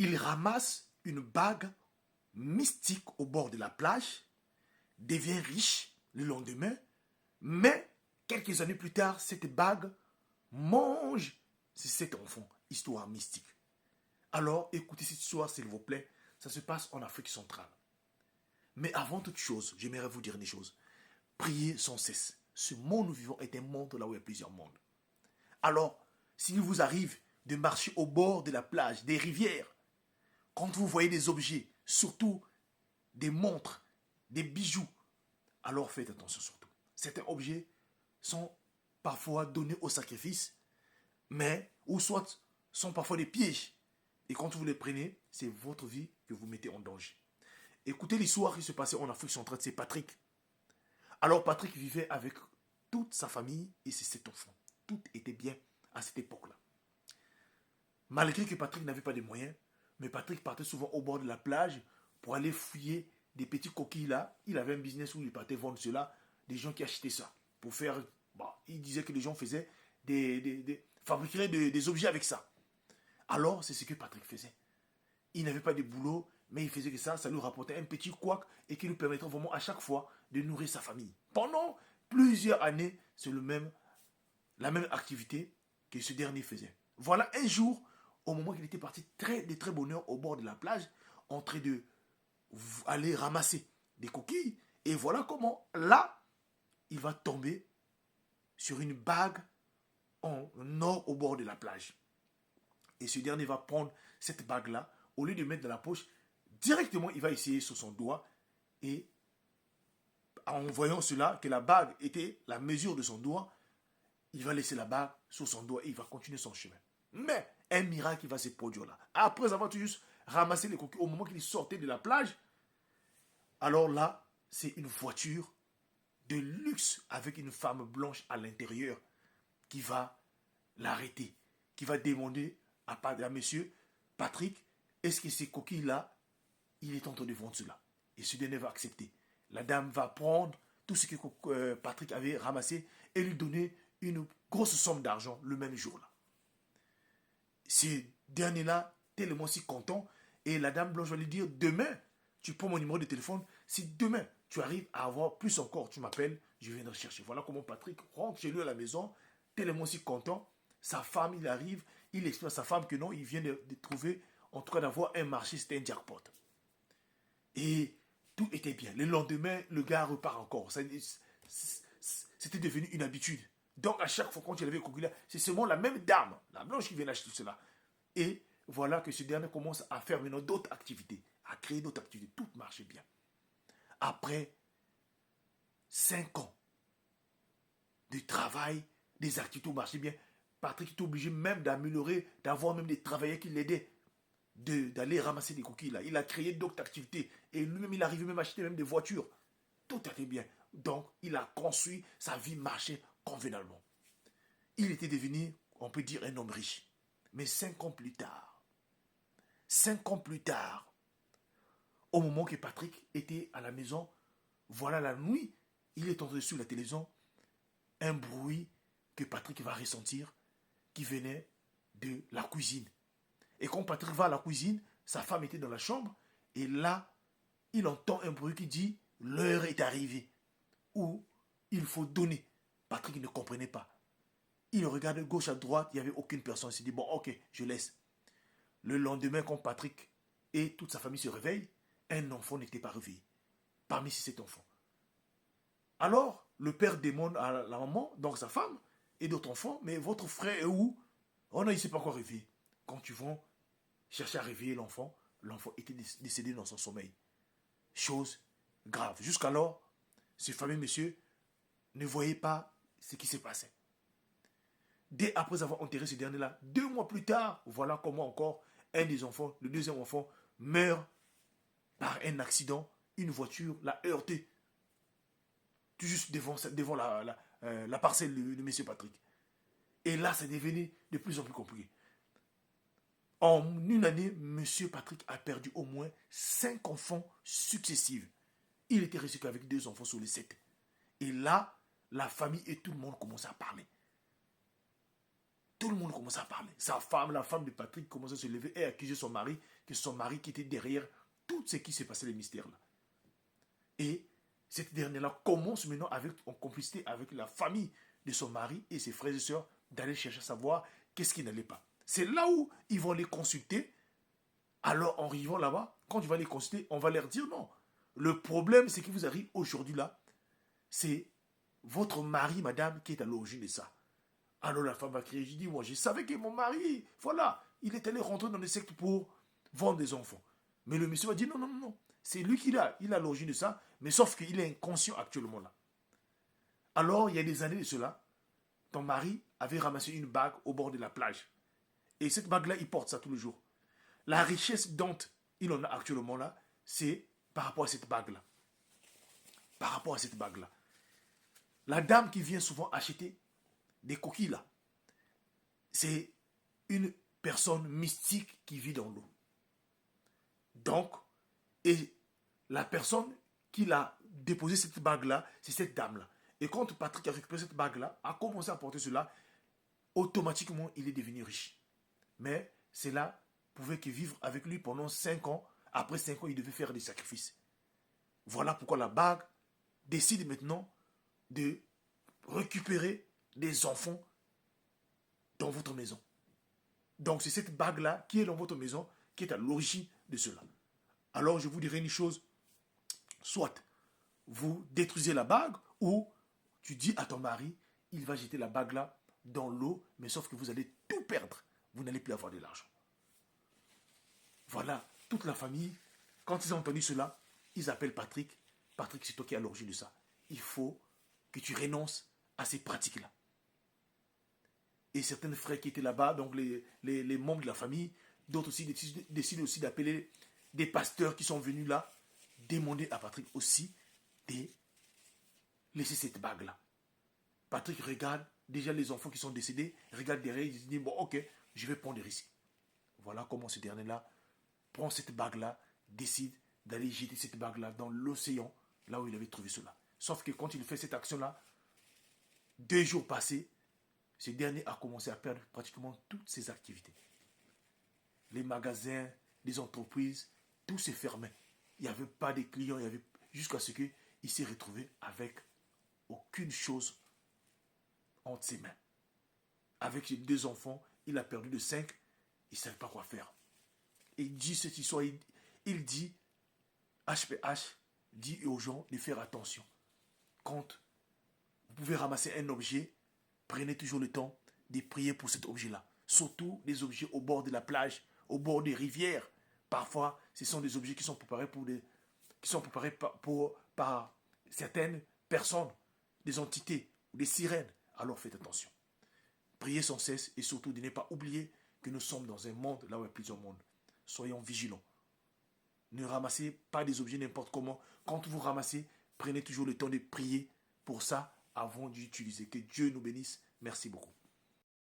il ramasse une bague mystique au bord de la plage, devient riche le lendemain, mais quelques années plus tard, cette bague mange cet enfant. Histoire mystique. Alors, écoutez cette histoire, s'il vous plaît. Ça se passe en Afrique centrale. Mais avant toute chose, j'aimerais vous dire des choses. Priez sans cesse. Ce monde où nous vivons est un monde là où il y a plusieurs mondes. Alors, s'il vous arrive de marcher au bord de la plage, des rivières, quand vous voyez des objets, surtout des montres, des bijoux, alors faites attention surtout. Certains objets sont parfois donnés au sacrifice, mais ou soit sont parfois des pièges. Et quand vous les prenez, c'est votre vie que vous mettez en danger. Écoutez l'histoire qui se passait en Afrique centrale, c'est Patrick. Alors Patrick vivait avec toute sa famille et ses 7 enfants. Tout était bien à cette époque-là. Malgré que Patrick n'avait pas de moyens, mais Patrick partait souvent au bord de la plage pour aller fouiller des petits coquilles là. Il avait un business où il partait vendre cela, des gens qui achetaient ça. Pour faire, il disait que les gens faisaient fabriqueraient des objets avec ça. Alors, c'est ce que Patrick faisait. Il n'avait pas de boulot, mais il faisait que ça lui rapportait un petit couac et qui lui permettrait vraiment à chaque fois de nourrir sa famille. Pendant plusieurs années, c'est la même activité que ce dernier faisait. Voilà un jour, au moment qu'il était parti de très bonne heure au bord de la plage, en train de aller ramasser des coquilles, et voilà comment, là, il va tomber sur une bague en or au bord de la plage. Et ce dernier va prendre cette bague-là, au lieu de mettre dans la poche, directement, il va essayer sur son doigt. Et en voyant cela, que la bague était la mesure de son doigt, il va laisser la bague sur son doigt et il va continuer son chemin. Mais un miracle va se produire là. Après avoir tout juste ramassé les coquilles, au moment qu'il sortait de la plage, alors là, c'est une voiture de luxe avec une femme blanche à l'intérieur qui va l'arrêter, qui va demander à monsieur Patrick, est-ce que ces coquilles-là, il est en train de vendre cela? Et ce dernier va accepter. La dame va prendre tout ce que Patrick avait ramassé et lui donner une grosse somme d'argent le même jour-là. Ce dernier-là, tellement si content, et la dame blanche va lui dire, demain, tu prends mon numéro de téléphone, si demain tu arrives à avoir plus encore, tu m'appelles, je viendrai chercher. Voilà comment Patrick rentre chez lui à la maison, tellement si content. Sa femme, il arrive, il explique à sa femme que non, il vient de trouver, en tout cas d'avoir un marché, c'était un jackpot. Et tout était bien. Le lendemain, le gars repart encore. C'était devenu une habitude. Donc à chaque fois quand il avait coquille, c'est seulement la même dame, la blanche, qui vient acheter cela. Et voilà que ce dernier commence à faire maintenant d'autres activités, à créer d'autres activités. Tout marchait bien. Après 5 ans de travail, des activités marchaient bien, Patrick est obligé même d'améliorer, d'avoir même des travailleurs qui l'aidaient, d'aller ramasser des coquilles là. Il a créé d'autres activités et lui-même il arrivait même à acheter même des voitures. Tout était bien. Donc il a construit, sa vie marchait convenablement. Il était devenu, on peut dire, un homme riche. Mais 5 ans plus tard, au moment que Patrick était à la maison, voilà la nuit, il est entendu sur la télévision un bruit que Patrick va ressentir qui venait de la cuisine. Et quand Patrick va à la cuisine, sa femme était dans la chambre et là, il entend un bruit qui dit « L'heure est arrivée » ou « Il faut donner ». Patrick ne comprenait pas. Il regarde gauche à droite, il n'y avait aucune personne. Il s'est dit « Bon, ok, je laisse ». Le lendemain, quand Patrick et toute sa famille se réveillent, un enfant n'était pas réveillé parmi ces 7 enfants. Alors, le père demande à la maman, donc sa femme, et d'autres enfants, mais votre frère est où? Oh non, il ne s'est pas encore réveillé. Quand tu vas chercher à réveiller l'enfant, l'enfant était décédé dans son sommeil. Chose grave. Jusqu'alors, ce fameux monsieur ne voyait pas ce qui se passait. Dès après avoir enterré ce dernier-là, 2 mois plus tard, voilà comment encore un des enfants, le deuxième enfant, meurt par un accident. Une voiture l'a heurté tout juste devant la parcelle de M. Patrick. Et là, c'est devenu de plus en plus compliqué. En une année, M. Patrick a perdu au moins 5 enfants successifs. Il était resté qu'avec 2 enfants sur les 7. Et là, la famille et tout le monde commençaient à parler. Tout le monde commence à parler. Sa femme, la femme de Patrick, commence à se lever et accuser son mari, que son mari qui était derrière tout ce qui s'est passé, les mystères là. Et cette dernière-là commence maintenant en complicité avec la famille de son mari et ses frères et sœurs d'aller chercher à savoir qu'est-ce qui n'allait pas. C'est là où ils vont les consulter. Alors en arrivant là-bas, quand tu vas les consulter, on va leur dire non. Le problème, c'est qui vous arrive aujourd'hui là, c'est votre mari, madame, qui est à l'origine de ça. Alors la femme va crier, je dis, moi je savais que mon mari, voilà, il est allé rentrer dans les sectes pour vendre des enfants. Mais le monsieur va dire, non, non, non, non, c'est lui qui a l'origine de ça, mais sauf qu'il est inconscient actuellement là. Alors, il y a des années de cela, ton mari avait ramassé une bague au bord de la plage. Et cette bague-là, il porte ça tous les jours. La richesse dont il en a actuellement là, c'est par rapport à cette bague-là. Par rapport à cette bague-là. La dame qui vient souvent acheter des coquilles là, c'est une personne mystique qui vit dans l'eau. Donc, et la personne qui l'a déposé cette bague-là, c'est cette dame-là. Et quand Patrick a récupéré cette bague-là, a commencé à porter cela, automatiquement, il est devenu riche. Mais cela pouvait que vivre avec lui pendant 5 ans. Après 5 ans, il devait faire des sacrifices. Voilà pourquoi la bague décide maintenant de récupérer des enfants dans votre maison. Donc c'est cette bague-là qui est dans votre maison qui est à l'origine de cela. Alors je vous dirai une chose, soit vous détruisez la bague ou tu dis à ton mari, il va jeter la bague-là dans l'eau, mais sauf que vous allez tout perdre. Vous n'allez plus avoir de l'argent. Voilà, toute la famille, quand ils ont entendu cela, ils appellent Patrick. Patrick, c'est toi qui es à l'origine de ça. Il faut que tu renonces à ces pratiques-là. Et certains frères qui étaient là-bas, donc les membres de la famille, d'autres aussi décident aussi d'appeler des pasteurs qui sont venus là, demander à Patrick aussi de laisser cette bague-là. Patrick regarde déjà les enfants qui sont décédés, regarde derrière, il se dit, bon ok, je vais prendre des risques. Voilà comment ce dernier-là prend cette bague-là, décide d'aller jeter cette bague-là dans l'océan, là où il avait trouvé cela. Sauf que quand il fait cette action-là, 2 jours passés, ce dernier a commencé à perdre pratiquement toutes ses activités. Les magasins, les entreprises, tout s'est fermé. Il n'y avait pas de clients, jusqu'à ce qu'il s'est retrouvé avec aucune chose entre ses mains. Avec ses 2 enfants, il a perdu de 5, il ne savait pas quoi faire. Et il dit cette histoire, il dit, HPH dit aux gens de faire attention. Quand vous pouvez ramasser un objet, prenez toujours le temps de prier pour cet objet-là. Surtout les objets au bord de la plage, au bord des rivières. Parfois, ce sont des objets qui sont préparés par certaines personnes, des entités, des sirènes. Alors faites attention. Priez sans cesse et surtout de ne pas oublier que nous sommes dans un monde là où il y a plusieurs mondes. Soyons vigilants. Ne ramassez pas des objets n'importe comment. Quand vous ramassez, prenez toujours le temps de prier pour ça avant d'utiliser. Que Dieu nous bénisse. Merci beaucoup.